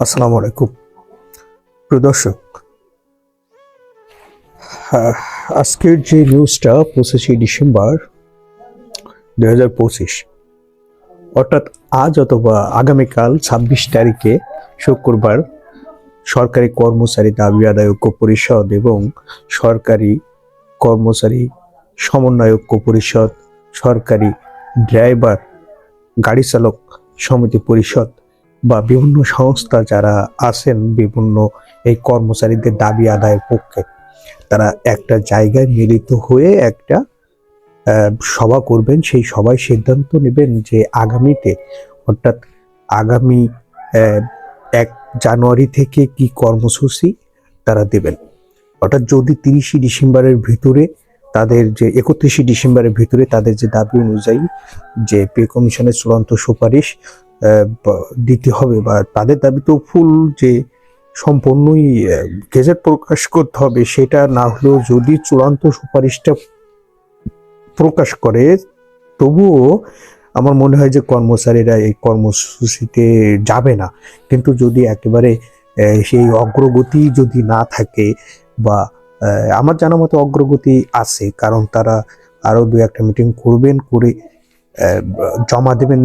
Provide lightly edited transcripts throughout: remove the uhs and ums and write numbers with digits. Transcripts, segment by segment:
আসসালামু আলাইকুম প্রিয় দর্শক। আহ, আজকের যে নিউজটা 25 ডিসেম্বর 2025, অর্থাৎ আজ অথবা আগামীকাল 26 তারিখে শুক্রবার সরকারি কর্মচারী দাবি আদায় ঐক্য পরিষদ এবং সরকারি কর্মচারী সমন্বয় ঐক্য পরিষদ, সরকারি ড্রাইভার গাড়ি চালক সমিতি পরিষদ বা বিভিন্ন সংস্থা যারা আছেন বিভিন্ন এই কর্মচারীদের দাবি আদায়ের পক্ষে, তারা একটা জায়গায় মিলিত হয়ে একটা সভা করবেন। সেই সভায় সিদ্ধান্ত নেবেন যে আগামীতে, অর্থাৎ আগামী 1 জানুয়ারি থেকে কি কর্মসূচি তারা দেবেন। অর্থাৎ যদি 30 ডিসেম্বরের ভিতরে তাদের যে 31 ডিসেম্বরের ভিতরে তাদের যে দাবি অনুযায়ী যে পে কমিশনের চূড়ান্ত সুপারিশ দিতে হবে, বা তাদের দাবি তো ফুল যে সম্পূর্ণই গেজেট প্রকাশ করতে হবে, সেটা না হলেও যদি চূড়ান্ত সুপারিশটা প্রকাশ করে, তবুও আমার মনে হয় যে কর্মচারীরা এই কর্মসূচিতে যাবে না। কিন্তু যদি একেবারে সেই অগ্রগতি যদি না থাকে, বা আমার জানা মতো অগ্রগতি আছে, কারণ তারা আরো 2-1টা মিটিং করবেন, করে জমা দেবেন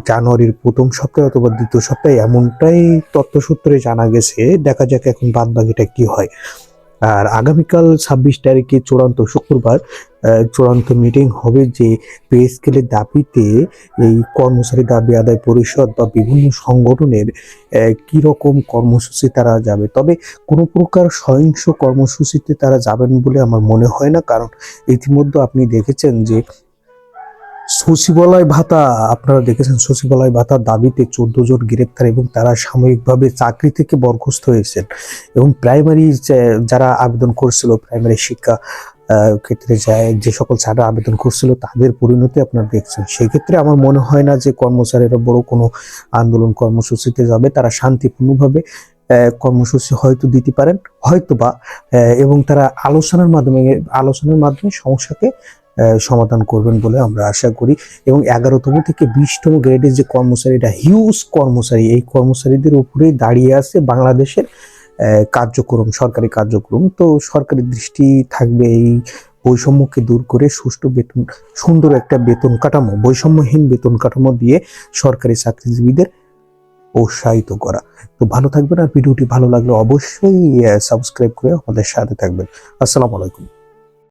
জানুয়ারির প্রথম সপ্তাহে অথবা দ্বিতীয় সপ্তাহে, এমনটাই তথ্যসূত্রে জানা গেছে। দেখা যাক এখন বাদ বাকিটা কি হয়। আর আগামীকাল 26 তারিখে চূড়ান্ত শুক্রবার চূড়ান্ত মিটিং হবে যে পে স্কেলের দাবিতে এই কর্মচারী দাবি আদায় পরিষদ বা বিভিন্ন সংগঠনের কি রকম কর্মসূচি তারা যাবে। তবে কোনো প্রকার সহিংস কর্মসূচিতে তারা যাবেন বলে আমার মনে হয় না, কারণ ইতিমধ্যে আপনি দেখেছেন যে সচিবালয় ভাতা, আপনারা দেখেছেন সচিবালয় ভাতার দাবিতে 14 জন গ্রেপ্তার এবং তারা সাময়িকভাবে চাকরি থেকে বরখাস্ত হয়েছেন। এবং প্রাইমারি যারা আবেদন করছিল, প্রাইমারি শিক্ষা ক্ষেত্রে যে সকল ছাত্ররা আবেদন করছিল, তাদের পরিণতি আপনারা দেখছেন। সেক্ষেত্রে আমার মনে হয় না যে কর্মচারীরা বড় কোনো আন্দোলন কর্মসূচিতে যাবে। তারা শান্তিপূর্ণভাবে কর্মসূচি হয়তো দিতে পারেন, হয়তো বা, এবং তারা আলোচনার মাধ্যমে সমস্যাকে সমাধান করবেন বলে আমরা আশা করি। এবং 11তম থেকে 20তম গ্রেডের যে কর্মচারীরা, হিউজ কর্মচারী, এই কর্মচারীদের উপরে দাঁড়িয়ে আছে বাংলাদেশের কার্যক্রম, সরকারি কার্যক্রম। তো সরকারি দৃষ্টি থাকবে এই বৈষম্যকে দূর করে সুষ্ঠু বেতন, সুন্দর একটা বেতন কাঠামো, বৈষম্যহীন বেতন কাঠামো দিয়ে সরকারি চাকরিজীবীদের উৎসাহিত করা। তো ভালো থাকবেন, আর ভিডিওটি ভালো লাগলে অবশ্যই সাবস্ক্রাইব করে আমাদের সাথে থাকবেন। আসসালামু আলাইকুম।